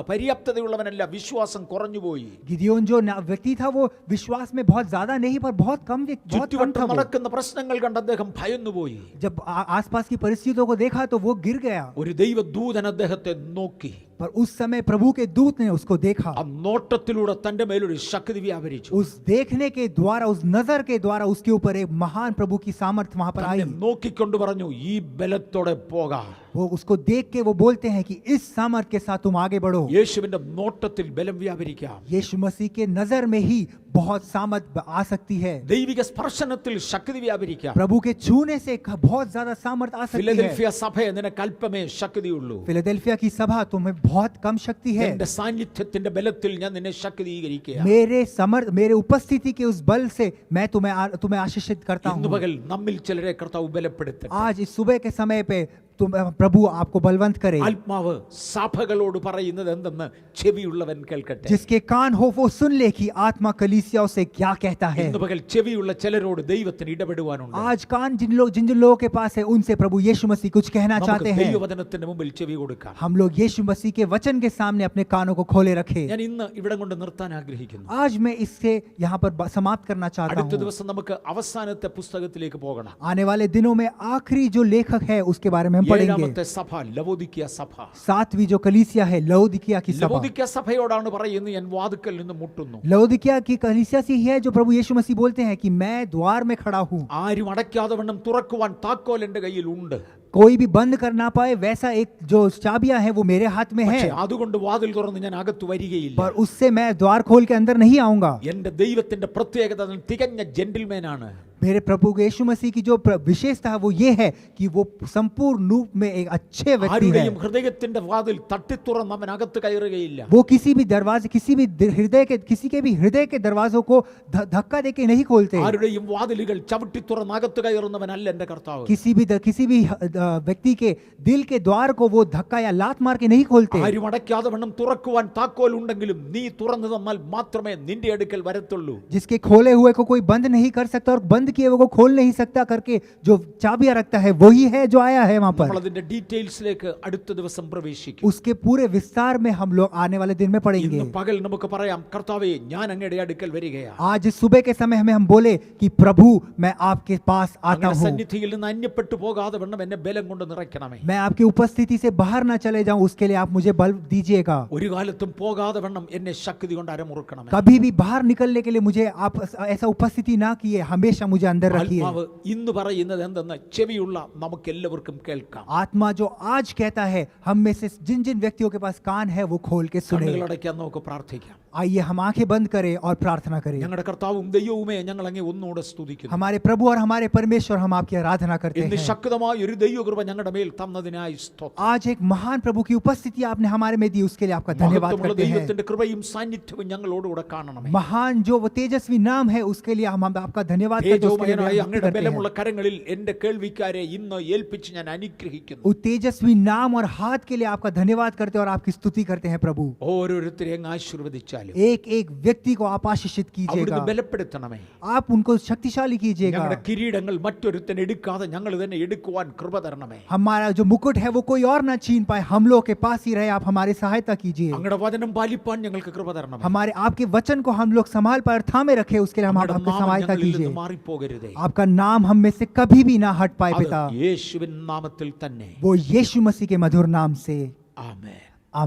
Speaker 1: പര്യാപ്തതയുള്ളവനല്ല, വിശ്വാസം കുറഞ്ഞുപോയി.
Speaker 2: गिदयोन जो व्यक्ति था वो विश्वास में बहुत ज्यादा नहीं पर बहुत कम था.
Speaker 1: ചുറ്റുവട്ടം
Speaker 2: वो
Speaker 1: നടക്കുന്ന പ്രശ്നങ്ങൾ കണ്ട് അദ്ദേഹം ഭയന്നുപോയി.
Speaker 2: जब आसपास की परिस्थितियों को देखा तो वो गिर गया.
Speaker 1: ഒരു ദൈവദൂതൻ അദ്ദേഹത്തെ നോക്കി.
Speaker 2: पर उस समय प्रभु के दूत ने उसको देखा.
Speaker 1: ആ നോട്ടത്തിലൂടെ തന്റെ മേലൊരു ശക്തി വ്യാപരിച്ചു.
Speaker 2: उस देखने के द्वारा, उस नजर के द्वारा उसके ऊपर एक महान प्रभु की सामर्थ्य वहां पर आई.
Speaker 1: നോക്കിക്കൊണ്ട് പറഞ്ഞു, ഈ ബലത്തോടെ പോകാം.
Speaker 2: वो उसको देख के वो बोलते हैं कि इस सामर्थ्य के साथ तुम आगे बढ़ो.
Speaker 1: യേശുവിന്റെ നോട്ടത്തിൽ ബലം വ്യാപരിക്കാം.
Speaker 2: यीशु मसीह के नजर में ही बहुत सामर्थ्य आ सकती है.
Speaker 1: ദൈവിക സ്പർശനത്തിൽ ശക്തി വ്യാപരിക്കാം.
Speaker 2: प्रभु के छूने से बहुत ज्यादा सामर्थ्य आ सकती है.
Speaker 1: ഫിലദൽഫിയ സഭയെ നിനക്ക് അല്പമേ ശക്തിയുള്ളൂ.
Speaker 2: फिलाडेल्फिया की सभा तुम्हें बहुत कम शक्ति है.
Speaker 1: എന്റെ സാന്നിധ്യത്തിന്റെ ബലത്തിൽ ഞാൻ നിന്നെ ശക്തീകരിക്കുക.
Speaker 2: मेरे उपस्थिति के उस बल से मैं तुम्हें आशीषित करता
Speaker 1: ഇന്ന്
Speaker 2: हूँ.
Speaker 1: പകൽ നമ്മിൽ ചിലരെ കർത്താവ് ബലപ്പെടുത്തട്ടെ.
Speaker 2: आज इस सुबह के समय पे प्रभु आपको बलवंत करे.
Speaker 1: ആത്മാവ് സഭകളോട് പറയുന്നത് എന്തെന്ന് ചെവിയുള്ളവൻ കേൾക്കട്ടെ.
Speaker 2: जिसके कान हो वो सुन ले कि आत्मा कलीसियाओं से क्या कहता है.
Speaker 1: ഇന്ന് പകൽ ചെവിയുള്ള ചിലരോട് ദൈവത്തിന് ഇടപെടുവാനുണ്ട്.
Speaker 2: आज कान जिन लोगों के पास है उनसे प्रभु यीशु मसीह कुछ कहना चाहते हैं.
Speaker 1: ദൈവവചനത്തിന്റെ മുമ്പിൽ ചെവി കൊടുക്കാം.
Speaker 2: हम लोग यीशु मसीह के वचन के सामने अपने कानों को खोले रखे.
Speaker 1: ഞാൻ ഇന്ന് ഇവിടെ കൊണ്ട് നിർത്താൻ ആഗ്രഹിക്കുന്നു.
Speaker 2: आज मैं इससे यहाँ पर समाप्त करना चाहता
Speaker 1: അടുത്ത
Speaker 2: हूँ.
Speaker 1: ദിവസം നമുക്ക് അവസാനത്തെ പുസ്തകത്തിലേക്ക് പോകണം.
Speaker 2: आने वाले दिनों में आखिरी जो लेखक है उसके बारे में हम पढ़ेंगे.
Speaker 1: ഏഴാമത്തെ സഭ ലവോദിക്കിയ സഭ.
Speaker 2: 7वीं जो कलीसिया है लवोदिकिया की सभा.
Speaker 1: ലവോദിക്കിയ സഭയോടാണ് പറയുന്നത്, ഞാൻ വാതിക്കൽ നിന്ന് മുട്ടുന്നു.
Speaker 2: लवोदिकिया की कलीसिया से ही है जो प्रभु यीशु मसीह बोलते हैं कि मैं द्वार में खड़ा हूँ.
Speaker 1: ആരും അടയ്ക്കാതെ വണ്ണം തുറക്കുവാൻ താക്കോൽ എന്റെ കയ്യിൽ ഉണ്ട്.
Speaker 2: कोई भी बंद कर ना पाए वैसा एक जो चाबियां है वो मेरे हाथ में है.
Speaker 1: പക്ഷേ അതുകൊണ്ട് വാതിൽ തുറന്ന് ഞാൻ അകത്ത് വരികയില്ല.
Speaker 2: पर उससे मैं द्वार खोल के अंदर नहीं आऊंगा.
Speaker 1: എന്റെ ദൈവത്തിന്റെ പ്രത്യേകത തികഞ്ഞ ജെന്റിൽമാൻ ആണ്.
Speaker 2: मेरे प्रभु यीशु मसीह की जो विशेषता है वो ये है कि वो संपूर्ण रूप में एक अच्छे व्यक्ति है.
Speaker 1: ആരുടെയും ഹൃദയത്തിന്റെ വാതിൽ തട്ടിത്തുറന്ന് അവൻ അകത്ത് കയറുകയില്ല.
Speaker 2: वो किसी भी दरवाजे किसी के भी हृदय के दरवाजों को धक्का देके नहीं खोलते.
Speaker 1: ആരുടെയും വാതിലുകൾ ചവിട്ടി തുറന്ന് അകത്ത് കയറുന്നവനല്ല എന്റെ കർത്താവ്.
Speaker 2: किसी भी व्यक्ति के दिल के द्वार को वो धक्का या लात मार के नहीं खोलते.
Speaker 1: ആരും അടയ്ക്കാതെ വണ്ണം തുറക്കുവാൻ താക്കോൽ ഉണ്ടെങ്കിലും നീ തുറന്നു തന്നാൽ മാത്രമേ നിന്റെ അടുക്കൽ വരത്തുള്ളൂ.
Speaker 2: जिसके खोले हुए को कोई बंद नहीं कर सकता और बंद किए हुए को खोल नहीं सकता करके जो चाबियां रखता है वही है जो आया है वहां पर.
Speaker 1: നമ്മൾ അതിന്റെ ഡീറ്റെയിൽസിലേക്ക് അടുത്ത ദിവസം പ്രവേശിക്കും.
Speaker 2: उसके पूरे विस्तार में हम लोग आने वाले दिन में पढ़ेंगे.
Speaker 1: ഇന്ന് പകൽ നമുക്ക് പറയാം, കർത്താവേ ഞാൻ അങ്ങയുടെ അടുക്കൽ വരികയാണ്.
Speaker 2: आज इस सुबह के समय हमें हम बोले कि प्रभु मैं आपके पास आता
Speaker 1: അങ്ങയുടെ
Speaker 2: हूँ.
Speaker 1: സന്നിധിയിൽ നിന്ന് അന്യപ്പെട്ടു പോകാതെ വണ്ണം എന്നെ ബലം കൊണ്ട് നിറയ്ക്കണമേ.
Speaker 2: मैं आपकी उपस्थिति से बाहर ना चले जाऊं उसके लिए आप मुझे बल दीजिएगा.
Speaker 1: ഒരു കാലത്തും പോകാതെ വണ്ണം എന്നെ ശക്തി കൊണ്ട് അരമുറുക്കണമേ.
Speaker 2: कभी भी बाहर निकलने के लिए मुझे आप ऐसा उपस्थिति ना किए, हमेशा मुझे अंदर रखिए.
Speaker 1: ആത്മാവ് ഇന്ന് പറയുന്നത് എന്തെന്ന് ചെവിയുള്ള നമുക്ക് എല്ലാവർക്കും കേൾക്കാം.
Speaker 2: आत्मा जो आज कहता है हम में से जिन व्यक्तियों के पास कान है वो खोल के सुने.
Speaker 1: കണ്ണുകളടയ്ക്കാൻ നമുക്ക് പ്രാർത്ഥിക്കാം.
Speaker 2: आइए हम आंखें बंद करें और प्रार्थना करें।
Speaker 1: ഞങ്ങളുടെ കർത്താവും ദൈവവുമേ, ഞങ്ങൾ അങ്ങേ ഒന്നുകൂടെ സ്തുതിക്കുന്നു.
Speaker 2: हमारे प्रभु और हमारे परमेश्वर, हम आपकी आराधना करते
Speaker 1: ഇന്ന്
Speaker 2: हैं।
Speaker 1: ശക്തമായ ഒരു ദൈവകൃപ ഞങ്ങളുടെ മേൽ തന്നതിനായി സ്തോത്രം.
Speaker 2: आज एक महान प्रभु की उपस्थिति आपने हमारे में दी, उसके लिए आपका धन्यवाद
Speaker 1: മഹത്വമുള്ള
Speaker 2: करते हैं।
Speaker 1: ദൈവത്തിന്റെ കൃപയും സാന്നിധ്യവും ഞങ്ങളോടുകൂടെ കാണണമേ.
Speaker 2: महान जो वो तेजस्वी नाम है, उसके लिए हम आपका धन्यवाद करते हैं, उसके लिए
Speaker 1: തേജോമയനായ
Speaker 2: हम भक्ति
Speaker 1: അങ്ങയുടെ
Speaker 2: करते हैं।
Speaker 1: ബലമുള്ള കരങ്ങളിൽ എന്റെ കേൾവിക്കാരെ ഇന്ന് ഏൽപ്പിച്ച് ഞാൻ അനുഗ്രഹിക്കുന്നു.
Speaker 2: उस तेजस्वी नाम और हाथ के लिए आपका धन्यवाद करते हैं और आपकी स्तुति करते हैं प्रभु।
Speaker 1: ഓരോരുത്തരെ അങ്ങ് ആശീർവദിച്ചാലും
Speaker 2: एक एक व्यक्ति को आप आशीषित कीजिएगा,
Speaker 1: അവിടുന്ന് ബലപ്പെടുത്തണമേ.
Speaker 2: आप उनको शक्तिशाली कीजिएगा।
Speaker 1: ഞങ്ങളുടെ കിരീടങ്ങൾ മറ്റൊരുത്തൻ എടുക്കാതെ ഞങ്ങൾ തന്നെ എടുക്കുവാൻ കൃപ തരണമേ.
Speaker 2: हमारा जो मुकुट है वो कोई और ना छीन पाए, हम लोग के पास ही रहे, आप हमारी सहायता कीजिए।
Speaker 1: അങ്ങയുടെ വചനം പാലിപ്പാൻ ഞങ്ങൾക്ക് കൃപ തരണമേ.
Speaker 2: हमारे आपके वचन को हम लोग संभाल पाए और थामे रखे, उसके लिए हम
Speaker 1: അങ്ങയുടെ
Speaker 2: आपकी
Speaker 1: നാമം
Speaker 2: सहायता
Speaker 1: ഞങ്ങളിൽ
Speaker 2: कीजिए।
Speaker 1: നിന്ന് മാറിപ്പോകരുതേ.
Speaker 2: आपका नाम हम में से कभी भी ना हट पाए
Speaker 1: അത്
Speaker 2: पिता,
Speaker 1: യേശുവിൻ നാമത്തിൽ തന്നെ.
Speaker 2: वो यीशु मसीह के मधुर नाम से,
Speaker 1: ആമേൻ.